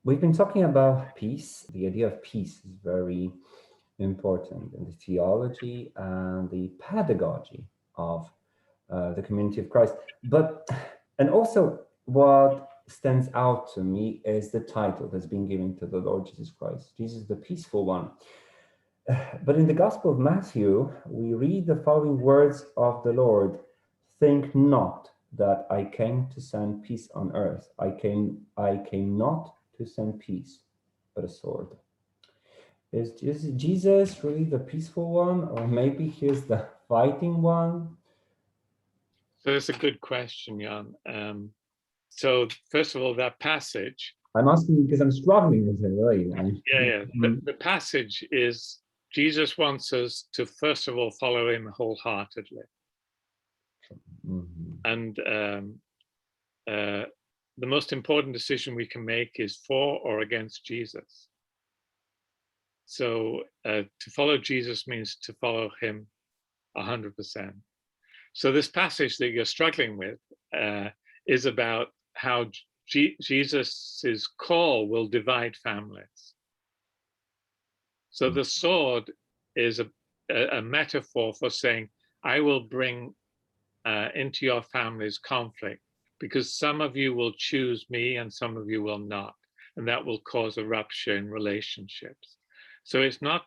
We've been talking about peace. The idea of peace is very important in the theology and the pedagogy of the community of Christ. And also what stands out to me is the title that's been given to the Lord Jesus Christ, Jesus the Peaceful One. But in the Gospel of Matthew, we read the following words of the Lord: "Think not that I came to send peace on earth. I came not to send peace, but a sword." Is Jesus really the peaceful one, or maybe he's the fighting one? So that's a good question, Jan. So first of all, that passage. I'm asking because I'm struggling with it, really. Yeah. The passage is Jesus wants us to first of all follow him wholeheartedly. Mm-hmm. And the most important decision we can make is for or against Jesus. So to follow Jesus means to follow him 100%. So this passage that you're struggling with is about how Jesus's call will divide families. So the sword is a metaphor for saying, I will bring into your families conflict, because some of you will choose me and some of you will not. And that will cause a rupture in relationships. So it's not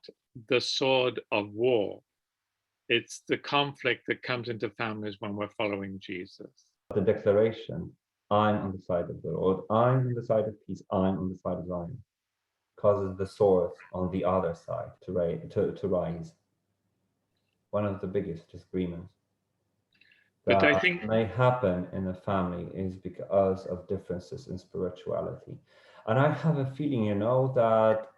the sword of war. It's the conflict that comes into families when we're following Jesus. The declaration, I'm on the side of the Lord, I'm on the side of peace, I'm on the side of Zion, causes the sword on the other side to rise. One of the biggest disagreements that I think may happen in a family is because of differences in spirituality. And I have a feeling, that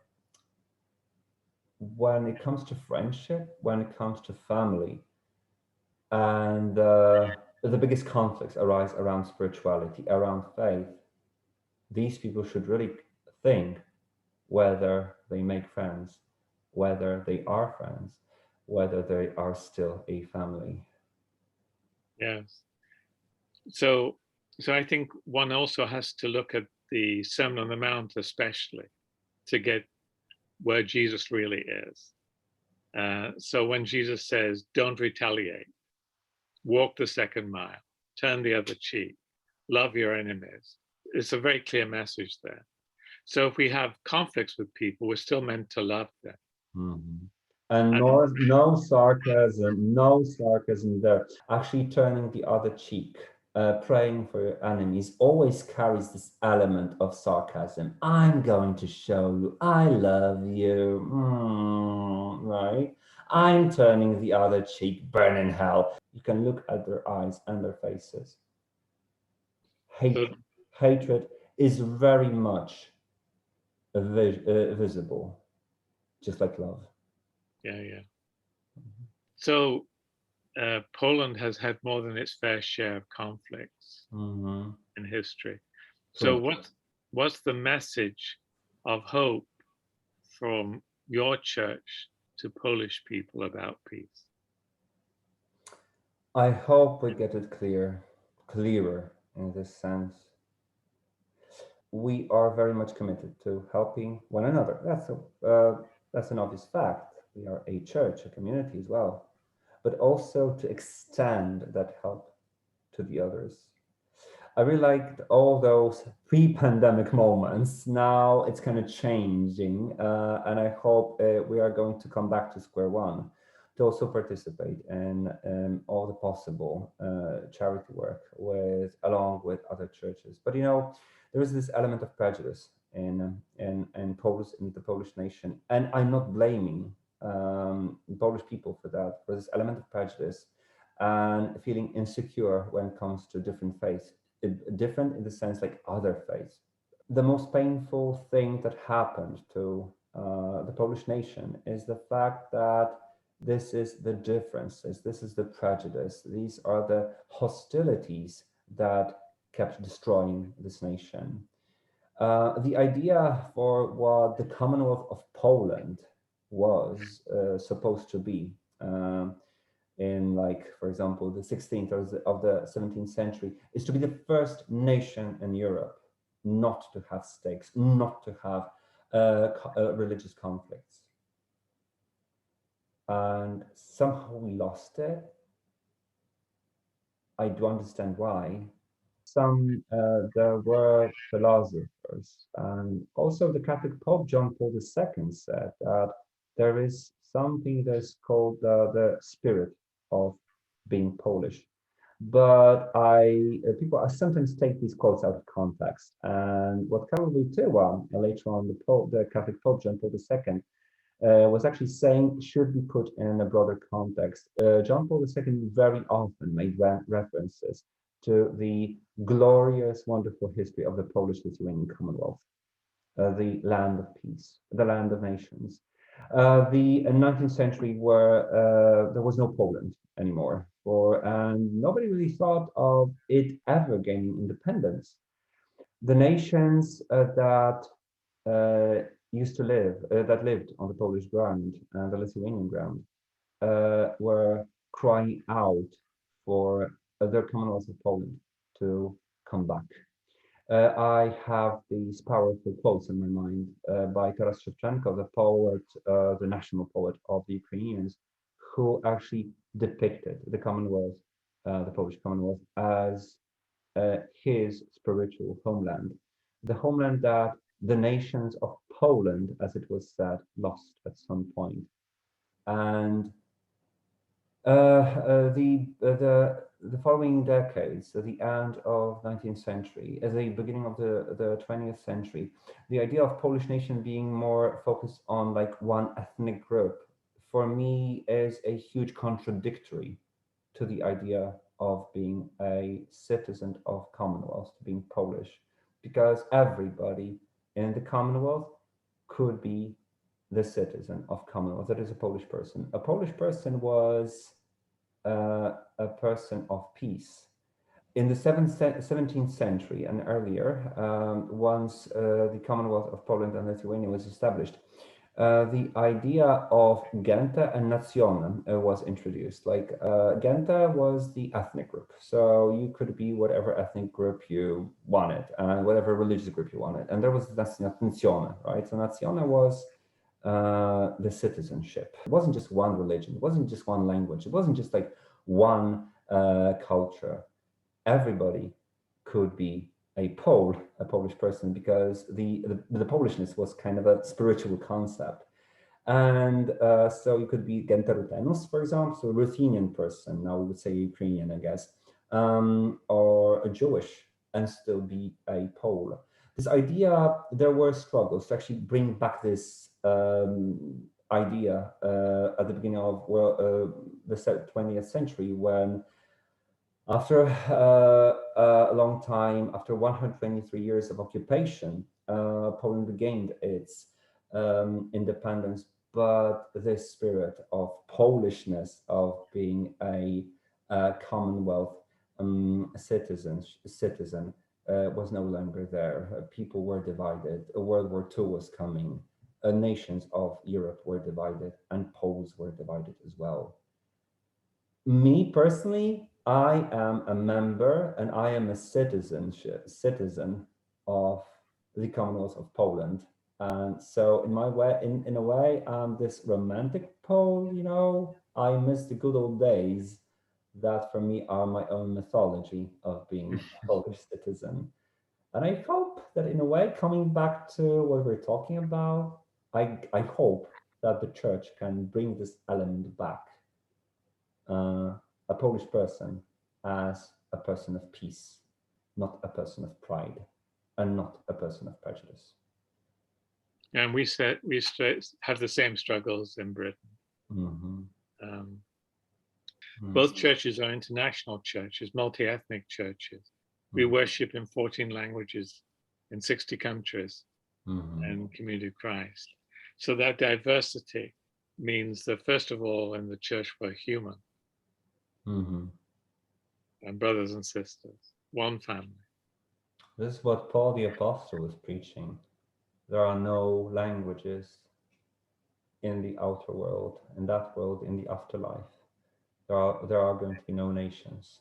when it comes to friendship, when it comes to family, and the biggest conflicts arise around spirituality, around faith, these people should really think whether they make friends, whether they are friends, whether they are still a family. Yes. So I think one also has to look at the Sermon on the Mount, especially, to get where Jesus really is. So when Jesus says, don't retaliate, walk the second mile, turn the other cheek, love your enemies, it's a very clear message there. So if we have conflicts with people, we're still meant to love them. Mm-hmm. And no sarcasm there. Actually turning the other cheek, praying for your enemies always carries this element of sarcasm. I'm going to show you I love you, right? I'm turning the other cheek, burn in hell. You can look at their eyes and their faces. Hatred is very much visible, just like love. Yeah. So Poland has had more than its fair share of conflicts in history. So what's the message of hope from your church to Polish people about peace? I hope we get it clearer in this sense. We are very much committed to helping one another. That's an obvious fact. We are a church, a community as well, but also to extend that help to the others. I really liked all those pre-pandemic moments. Now it's kind of changing, and I hope we are going to come back to square one, to also participate in all the possible charity work along with other churches. But there is this element of prejudice in the Polish nation, and I'm not blaming Polish people for that, for this element of prejudice and feeling insecure when it comes to different faiths. Different in the sense like other faiths. The most painful thing that happened to the Polish nation is the fact that this is the differences, this is the prejudice, these are the hostilities that kept destroying this nation. The idea for what the Commonwealth of Poland was supposed to be in, like, for example, the 16th or of the 17th century, is to be the first nation in Europe not to have stakes, not to have religious conflicts. And somehow we lost it. I do understand why. There were philosophers, and also the Catholic Pope John Paul II said that there is something that's called the spirit of being Polish. But I sometimes take these quotes out of context, and what Karol Wojtyła, later on the Catholic Pope John Paul II, was actually saying should be put in a broader context. John Paul II very often made references to the glorious, wonderful history of the Polish-Lithuanian Commonwealth, the land of peace, the land of nations. The 19th century where there was no Poland anymore, and nobody really thought of it ever gaining independence. The nations that used to that lived on the Polish ground and the Lithuanian ground, were crying out for their Commonwealth of Poland to come back. I have these powerful quotes in my mind by Taras Shevchenko, the poet, the national poet of the Ukrainians, who actually depicted the Commonwealth, the Polish Commonwealth, as his spiritual homeland, the homeland that the nations of Poland, as it was said, lost at some point. And the following decades, at the end of 19th century, at the beginning of the 20th century, the idea of Polish nation being more focused on like one ethnic group, for me, is a huge contradictory to the idea of being a citizen of Commonwealth, being Polish, because everybody in the Commonwealth could be the citizen of Commonwealth. That is a Polish person. A Polish person was a person of peace. In the 17th century and earlier, once the Commonwealth of Poland and Lithuania was established, the idea of gente and nazione was introduced. Like gente was the ethnic group, so you could be whatever ethnic group you wanted and whatever religious group you wanted. And there was nazione, right? So nazione was the citizenship. It wasn't just one religion. It wasn't just one language. It wasn't just like one culture. Everybody could be a Polish person, because the Polishness was kind of a spiritual concept. And so you could be gente Rutenus, for example, so a Ruthenian person, now we would say Ukrainian, I guess, or a Jewish, and still be a Pole. This idea, there were struggles to actually bring back this idea at the beginning of the 20th century, when after a long time, after 123 years of occupation, Poland regained its independence, but this spirit of Polishness, of being a Commonwealth citizen, was no longer there. People were divided. World War II was coming. Nations of Europe were divided, and Poles were divided as well. Me personally, I am a member and I am a citizen of the Commonwealth of Poland. And so in my way, in a way, I'm this romantic Pole, you know. I miss the good old days that for me are my own mythology of being a Polish citizen. And I hope that in a way, coming back to what we're talking about, I hope that the church can bring this element back. A Polish person as a person of peace, not a person of pride, and not a person of prejudice. And we have the same struggles in Britain. Mm-hmm. Both churches are international churches, multi-ethnic churches. We worship in 14 languages in 60 countries and Community of Christ. So that diversity means that, first of all, in the church we're human. And brothers and sisters, one family. This is what Paul the Apostle is preaching. There are no languages in the outer world, in that world, in the afterlife. There are going to be no nations.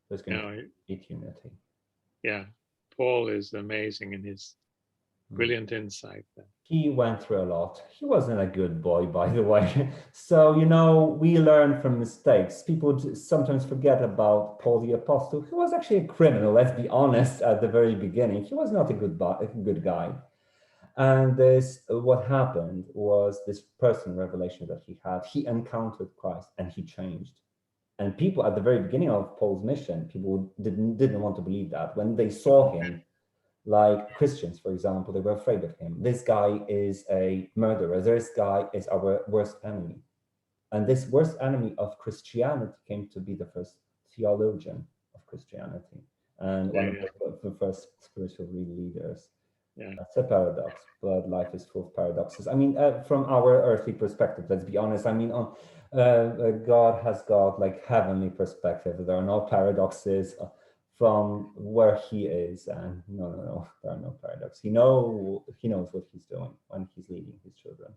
There's going to be unity. Yeah. Paul is amazing in his brilliant insight there. He went through a lot. He wasn't a good boy, by the way. So, you know, we learn from mistakes. People sometimes forget about Paul the Apostle, who was actually a criminal, let's be honest, at the very beginning. He was not a good guy. And what happened was this personal revelation that he had. He encountered Christ and he changed. And people at the very beginning of Paul's mission, people didn't want to believe that. When they saw him, like Christians, for example, they were afraid of him. This guy is a murderer. This guy is our worst enemy. And this worst enemy of Christianity came to be the first theologian of Christianity and one of the first spiritual leaders. Yeah. That's a paradox, but life is full of paradoxes. I mean, from our earthly perspective, let's be honest. I mean, God has got like heavenly perspective. There are no paradoxes from where he is, and no, there are no paradoxes. He knows what he's doing when he's leading his children.